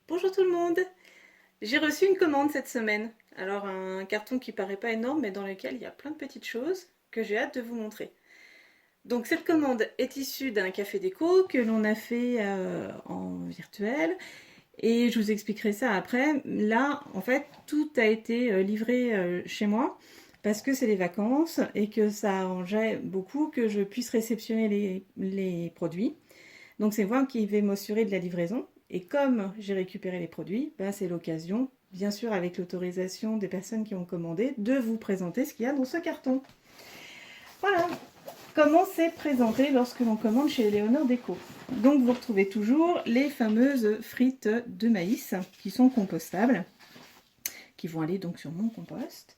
Bonjour tout le monde! J'ai reçu une commande cette semaine. Alors un carton qui paraît pas énorme mais dans lequel il y a plein de petites choses que j'ai hâte de vous montrer. Donc cette commande est issue d'un café déco que l'on a fait en virtuel et je vous expliquerai ça après. Là en fait tout a été livré chez moi parce que c'est les vacances et que ça arrangeait beaucoup que je puisse réceptionner les produits. Donc c'est moi qui vais m'assurer de la livraison. Et comme j'ai récupéré les produits, ben c'est l'occasion, bien sûr avec l'autorisation des personnes qui ont commandé, de vous présenter ce qu'il y a dans ce carton. Voilà comment c'est présenté lorsque l'on commande chez Léonore Déco. Donc vous retrouvez toujours les fameuses frites de maïs qui sont compostables, qui vont aller donc sur mon compost.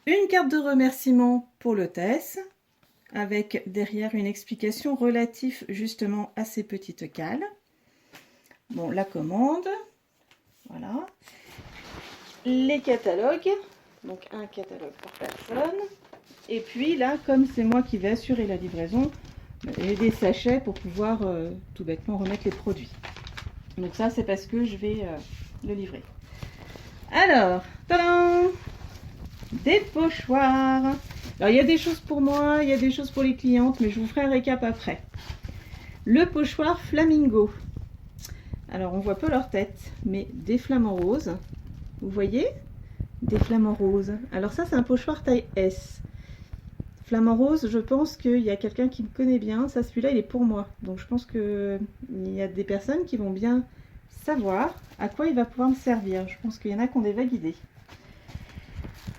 Une carte de remerciement pour l'hôtesse, avec derrière une explication relative justement à ces petites cales. Bon, la commande, voilà. Les catalogues, donc un catalogue par personne. Et puis là, comme c'est moi qui vais assurer la livraison, j'ai des sachets pour pouvoir tout bêtement remettre les produits. Donc ça, c'est parce que je vais le livrer. Alors, tadam, des pochoirs. Alors, il y a des choses pour moi, il y a des choses pour les clientes, mais je vous ferai un récap après. Le pochoir flamingo. Alors, on voit pas leur tête, mais des flamants roses. Vous voyez? Des flamants roses. Alors ça, c'est un pochoir taille S. Flamant rose, je pense qu'il y a quelqu'un qui me connaît bien. Ça, celui-là, il est pour moi. Donc, je pense qu'il y a des personnes qui vont bien savoir à quoi il va pouvoir me servir. Je pense qu'il y en a qui ont des vagues idées.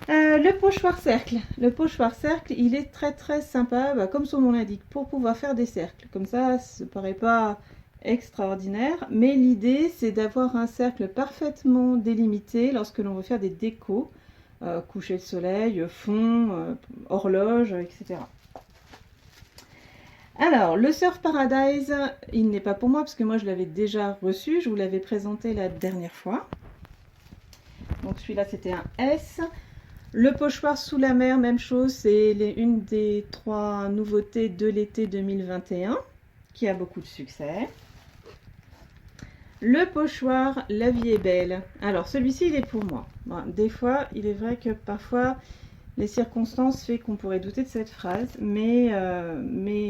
Le pochoir cercle. Le pochoir cercle, il est très très sympa, comme son nom l'indique, pour pouvoir faire des cercles. Comme ça ne paraît pas extraordinaire, mais l'idée c'est d'avoir un cercle parfaitement délimité lorsque l'on veut faire des décos, coucher de soleil, fond, horloge, etc. Alors, le Surf Paradise, il n'est pas pour moi parce que moi je l'avais déjà reçu, je vous l'avais présenté la dernière fois. Donc celui-là c'était un S. Le pochoir sous la mer, même chose, c'est une des 3 nouveautés de l'été 2021 qui a beaucoup de succès. Le pochoir La vie est belle. Alors celui-ci il est pour moi. Bon, des fois il est vrai que parfois les circonstances fait qu'on pourrait douter de cette phrase, mais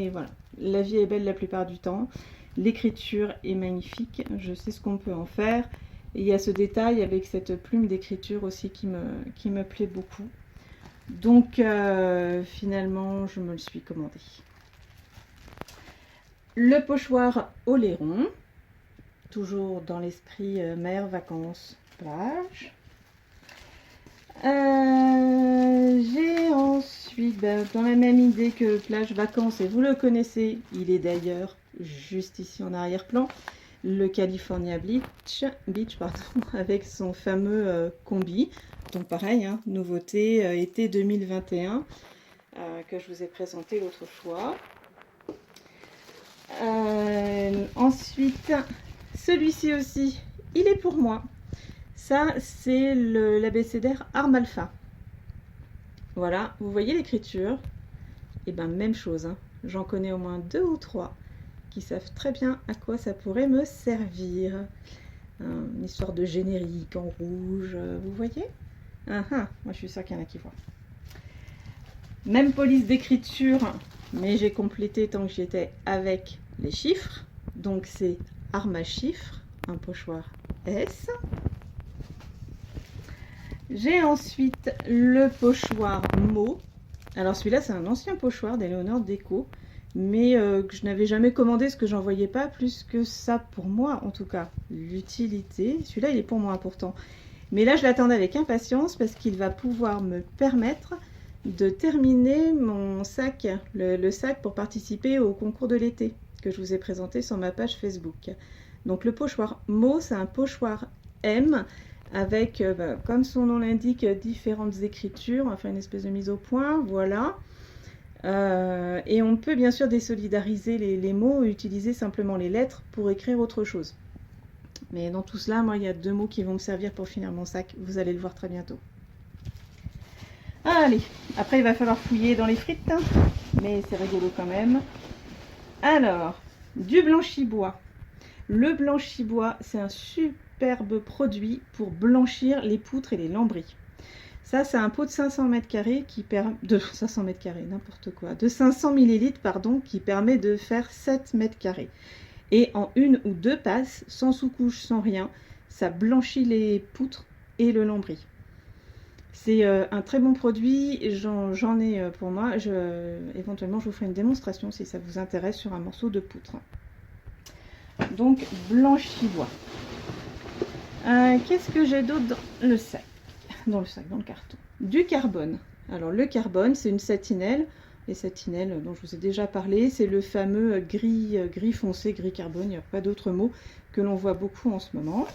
voilà. La vie est belle la plupart du temps. L'écriture est magnifique, je sais ce qu'on peut en faire. Et il y a ce détail avec cette plume d'écriture aussi qui me plaît beaucoup. Donc finalement, je me le suis commandé. Le pochoir Oléron, toujours dans l'esprit mer, vacances, plage. J'ai ensuite, dans la même idée que plage, vacances, et vous le connaissez, il est d'ailleurs juste ici en arrière-plan, le California Beach pardon, avec son fameux combi. Donc pareil, hein, nouveauté été 2021 que je vous ai présenté l'autre fois. Ensuite, celui-ci aussi, il est pour moi. Ça, c'est l'abécédaire Arm Alpha. Voilà, vous voyez l'écriture? Et ben même chose, hein. J'en connais au moins 2 ou 3 qui savent très bien à quoi ça pourrait me servir. Une histoire de générique en rouge, vous voyez? Moi je suis sûre qu'il y en a qui voient. Même police d'écriture, mais j'ai complété tant que j'y étais avec les chiffres. Donc c'est Arma Chiffres, un pochoir S. J'ai ensuite le pochoir Mo. Alors celui-là c'est un ancien pochoir d'Éléonore Déco, mais que je n'avais jamais commandé parce que j'en voyais pas plus que ça pour moi en tout cas. L'utilité, celui-là il est pour moi pourtant. Mais là je l'attendais avec impatience parce qu'il va pouvoir me permettre de terminer mon sac, le sac pour participer au concours de l'été que je vous ai présenté sur ma page Facebook. Donc le pochoir Mo, c'est un pochoir M avec, comme son nom l'indique, différentes écritures, enfin une espèce de mise au point, voilà. Et on peut bien sûr désolidariser les mots, utiliser simplement les lettres pour écrire autre chose. Mais dans tout cela, moi, il y a 2 mots qui vont me servir pour finir mon sac, vous allez le voir très bientôt. Allez, après il va falloir fouiller dans les frites, hein, mais c'est rigolo quand même. Alors, du blanchi-bois. Le blanchi-bois, c'est un super superbe produit pour blanchir les poutres et les lambris. Ça, c'est un pot de 500 mètres carrés qui permet de 500 mètres carrés, n'importe quoi, de 500 millilitres, pardon, qui permet de faire 7 mètres carrés. Et en une ou deux passes, sans sous-couche, sans rien, ça blanchit les poutres et le lambris. C'est un très bon produit, j'en ai pour moi. Éventuellement, je vous ferai une démonstration si ça vous intéresse sur un morceau de poutre. Donc, blanchibois. Qu'est-ce que j'ai d'autre dans le sac? Dans le carton. Du carbone. Alors, le carbone, c'est une satinelle. Les satinelles dont je vous ai déjà parlé, c'est le fameux gris foncé, gris carbone, il n'y a pas d'autre mot, que l'on voit beaucoup en ce moment.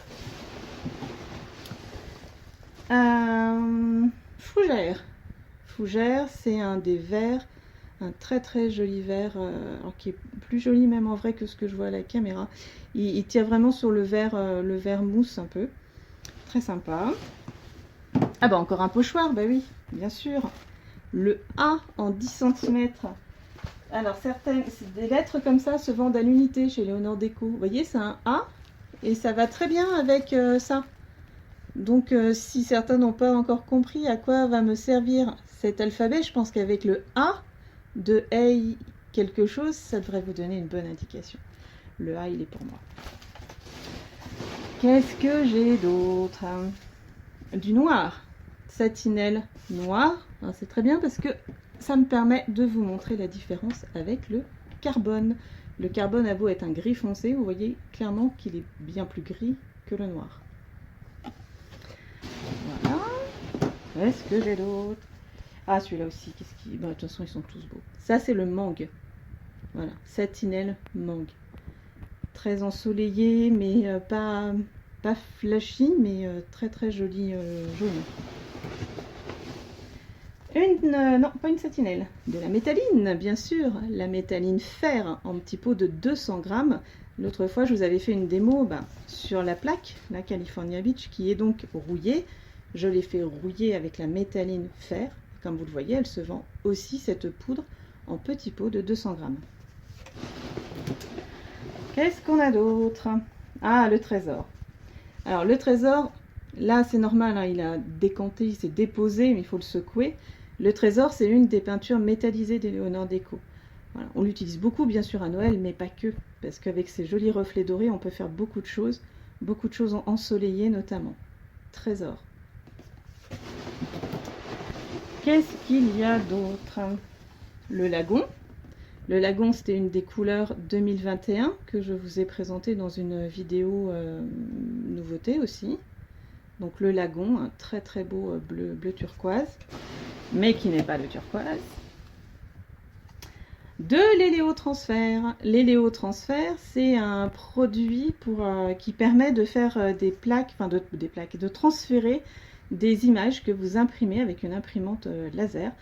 Fougère. Fougère, c'est un des verres, un très très joli verre, qui est plus joli même en vrai que ce que je vois à la caméra. Il tire vraiment sur le verre mousse un peu. Très sympa. Ah bah encore un pochoir, bah oui, bien sûr. Le A en 10 cm. Alors des lettres comme ça se vendent à l'unité chez Léonore Déco. Vous voyez, c'est un A et ça va très bien avec ça. Donc si certains n'ont pas encore compris à quoi va me servir cet alphabet, je pense qu'avec le A de Hey quelque chose, ça devrait vous donner une bonne indication. Le A, il est pour moi. Qu'est-ce que j'ai d'autre? Du noir. Satinelle noire. C'est très bien parce que ça me permet de vous montrer la différence avec le carbone. Le carbone a beau être un gris foncé, vous voyez clairement qu'il est bien plus gris que le noir. Voilà. Qu'est-ce que j'ai d'autre? Ah, celui-là aussi. De toute façon, ils sont tous beaux. Ça, c'est le mangue. Voilà. Satinelle mangue. Très ensoleillé, mais pas flashy, mais très très joli jaune. Non, pas une satinelle, de la métalline, bien sûr, la métalline fer en petit pot de 200 grammes. L'autre fois, je vous avais fait une démo sur la plaque, la California Beach, qui est donc rouillée. Je l'ai fait rouiller avec la métalline fer. Comme vous le voyez, elle se vend aussi, cette poudre, en petit pot de 200 grammes. Qu'est-ce qu'on a d'autre? Ah, le trésor. Alors, le trésor, là, c'est normal, hein, il a décanté, il s'est déposé, mais il faut le secouer. Le trésor, c'est une des peintures métallisées des Léonore Déco. Voilà. On l'utilise beaucoup, bien sûr, à Noël, mais pas que. Parce qu'avec ces jolis reflets dorés, on peut faire beaucoup de choses ensoleillées notamment. Trésor. Qu'est-ce qu'il y a d'autre? Le lagon. Le lagon, c'était une des couleurs 2021 que je vous ai présenté dans une vidéo nouveauté aussi. Donc le lagon, un très très beau bleu turquoise, mais qui n'est pas le turquoise. De l'héléotransfert. L'héléotransfert, c'est un produit qui permet de faire des plaques, de transférer des images que vous imprimez avec une imprimante laser.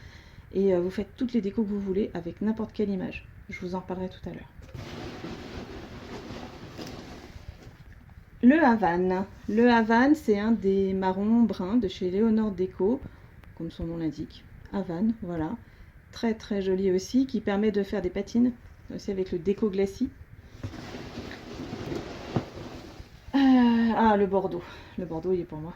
Et vous faites toutes les décos que vous voulez avec n'importe quelle image. Je vous en reparlerai tout à l'heure. Le Havane. Le Havane, c'est un des marrons bruns de chez Léonore Déco, comme son nom l'indique. Havane, voilà. Très très joli aussi, qui permet de faire des patines, aussi avec le déco glacis. Le Bordeaux. Le Bordeaux, il est pour moi.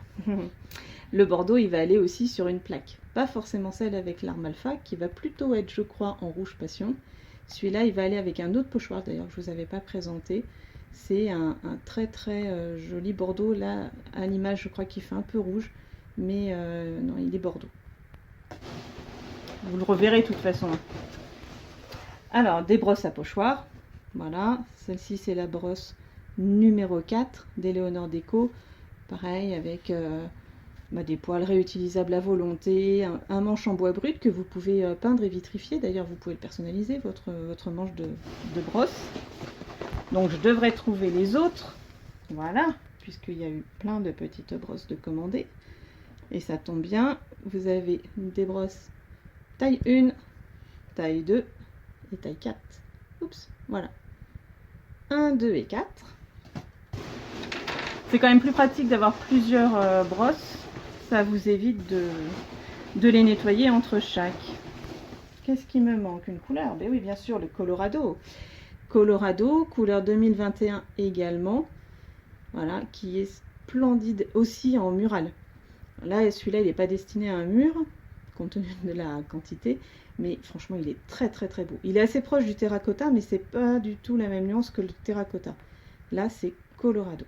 Le Bordeaux, il va aller aussi sur une plaque. Pas forcément celle avec l'arme alpha, qui va plutôt être, je crois, en rouge passion. Celui-là, il va aller avec un autre pochoir, d'ailleurs, que je ne vous avais pas présenté. C'est un très très joli Bordeaux. Là, à l'image, je crois qu'il fait un peu rouge. Mais non, il est Bordeaux. Vous le reverrez de toute façon. Alors, des brosses à pochoir. Voilà, celle-ci, c'est la brosse numéro 4 des Léonore Déco. Pareil, avec... des poils réutilisables à volonté, un manche en bois brut que vous pouvez peindre et vitrifier. D'ailleurs, vous pouvez le personnaliser, votre manche de brosse. Donc, je devrais trouver les autres. Voilà, puisqu'il y a eu plein de petites brosses de commandées. Et ça tombe bien, vous avez des brosses taille 1, taille 2 et taille 4. Oups, voilà. 1, 2 et 4. C'est quand même plus pratique d'avoir plusieurs brosses. Ça vous évite de les nettoyer entre chaque. Qu'est-ce qui me manque? Une couleur? Ben oui, bien sûr, le Colorado. Colorado, couleur 2021 également. Voilà, qui est splendide aussi en mural. Là, celui-là, il n'est pas destiné à un mur, compte tenu de la quantité, mais franchement, il est très très très beau. Il est assez proche du terracotta, mais c'est pas du tout la même nuance que le terracotta. Là, c'est Colorado.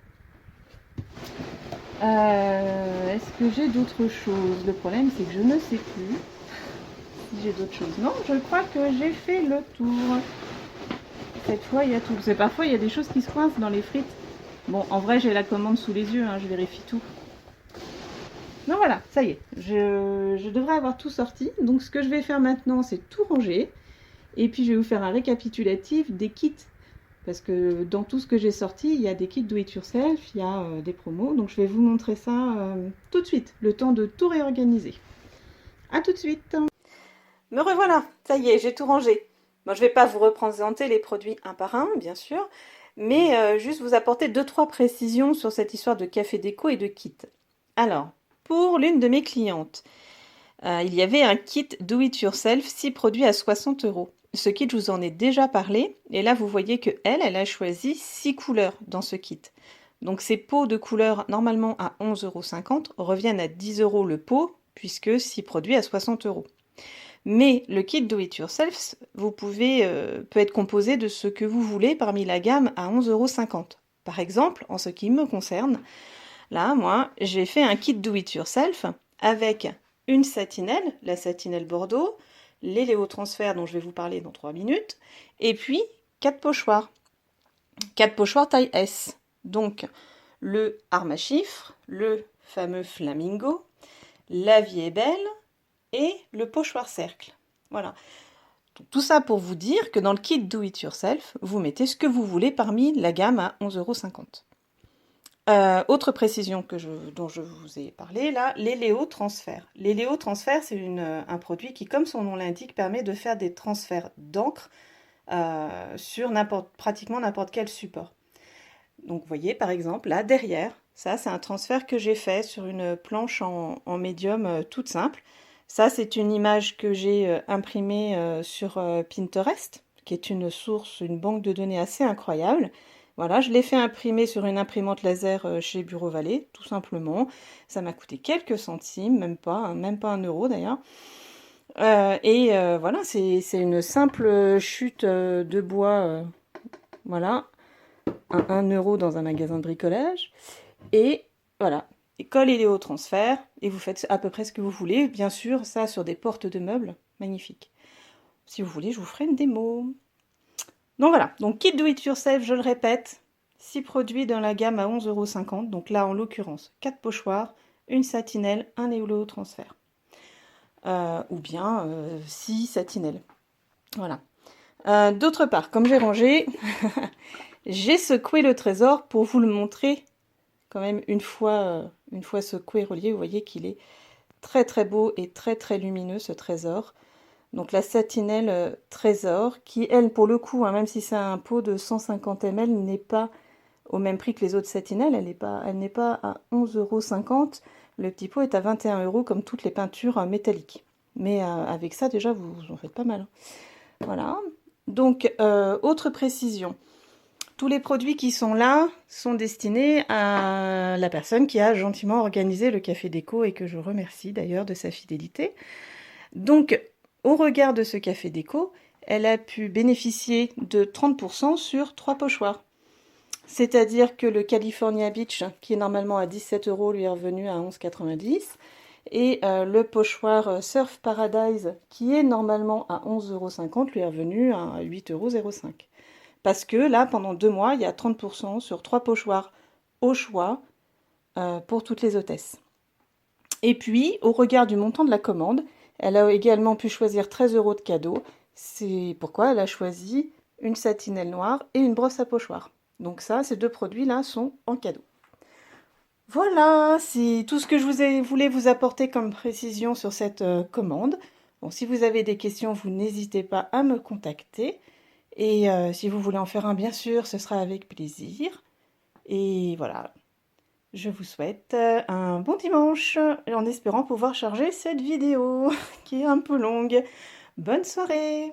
Est-ce que j'ai d'autres choses? Le problème, c'est que je ne sais plus si j'ai d'autres choses. Non, je crois que j'ai fait le tour. Cette fois, il y a tout. C'est parfois, il y a des choses qui se coincent dans les frites. Bon, en vrai, j'ai la commande sous les yeux, hein, je vérifie tout. Non, voilà, ça y est, je devrais avoir tout sorti. Donc, ce que je vais faire maintenant, c'est tout ranger. Et puis, je vais vous faire un récapitulatif des kits. Parce que dans tout ce que j'ai sorti, il y a des kits do it yourself, il y a des promos. Donc, je vais vous montrer ça tout de suite, le temps de tout réorganiser. A tout de suite. Me revoilà, ça y est, j'ai tout rangé. Bon, je ne vais pas vous représenter les produits un par un, bien sûr, mais juste vous apporter 2-3 précisions sur cette histoire de café déco et de kit. Alors, pour l'une de mes clientes, il y avait un kit do it yourself, 6 produits à 60 €. Ce kit, je vous en ai déjà parlé, et là vous voyez que elle a choisi 6 couleurs dans ce kit. Donc ces pots de couleurs normalement à 11,50 € reviennent à 10 € le pot, puisque 6 produits à 60 €. Mais le kit do it yourself, peut être composé de ce que vous voulez parmi la gamme à 11,50 €. Par exemple, en ce qui me concerne, là, moi, j'ai fait un kit do it yourself avec une satinelle, la satinelle Bordeaux, les Léo Transfert dont je vais vous parler dans 3 minutes, et puis 4 pochoirs. 4 pochoirs taille S. Donc, le arme à chiffres, le fameux flamingo, la vie est belle et le pochoir cercle. Voilà. Donc, tout ça pour vous dire que dans le kit do it yourself, vous mettez ce que vous voulez parmi la gamme à 11,50 €. Autre précision dont je vous ai parlé, là, les Léo Transfert. Les Léo Transfert, c'est un produit qui, comme son nom l'indique, permet de faire des transferts d'encre sur pratiquement n'importe quel support. Donc vous voyez, par exemple, là, derrière, ça, c'est un transfert que j'ai fait sur une planche en médium toute simple. Ça, c'est une image que j'ai imprimée sur Pinterest, qui est une source, une banque de données assez incroyable. Voilà, je l'ai fait imprimer sur une imprimante laser chez Bureau Vallée, tout simplement. Ça m'a coûté quelques centimes, même pas 1 € d'ailleurs. Voilà, c'est une simple chute de bois, voilà, à 1 € dans un magasin de bricolage. Et voilà, et colle et Léo transfert, et vous faites à peu près ce que vous voulez. Bien sûr, ça sur des portes de meubles, magnifique. Si vous voulez, je vous ferai une démo. Donc voilà, donc kit do it yourself, je le répète, 6 produits dans la gamme à 11,50 €. Donc là, en l'occurrence, 4 pochoirs, une satinelle, un Léo transfert. Ou bien 6 satinelles. Voilà. D'autre part, comme j'ai rangé, j'ai secoué le trésor pour vous le montrer quand même une fois secoué, relié. Vous voyez qu'il est très très beau et très très lumineux, ce trésor. Donc la satinelle trésor, qui elle, pour le coup, hein, même si c'est un pot de 150 ml, n'est pas au même prix que les autres satinelles. Elle n'est pas à 11,50 €. Le petit pot est à 21 € comme toutes les peintures métalliques. Mais avec ça, déjà, vous en faites pas mal. Voilà. Donc, autre précision. Tous les produits qui sont là sont destinés à la personne qui a gentiment organisé le café déco et que je remercie d'ailleurs de sa fidélité. Donc, au regard de ce café déco, elle a pu bénéficier de 30% sur 3 pochoirs. C'est-à-dire que le California Beach, qui est normalement à 17 €, lui est revenu à 11,90 €. Et le pochoir Surf Paradise, qui est normalement à 11,50 €, lui est revenu à 8,05 €. Parce que là, pendant 2 mois, il y a 30% sur 3 pochoirs au choix pour toutes les hôtesses. Et puis, au regard du montant de la commande, elle a également pu choisir 13 € de cadeaux. C'est pourquoi elle a choisi une satinelle noire et une brosse à pochoir. Donc ça, ces 2 produits-là sont en cadeau. Voilà, c'est tout ce que je voulais vous apporter comme précision sur cette commande. Bon, si vous avez des questions, vous n'hésitez pas à me contacter. Et si vous voulez en faire un, bien sûr, ce sera avec plaisir. Et voilà, je vous souhaite un bon dimanche, en espérant pouvoir charger cette vidéo, qui est un peu longue. Bonne soirée!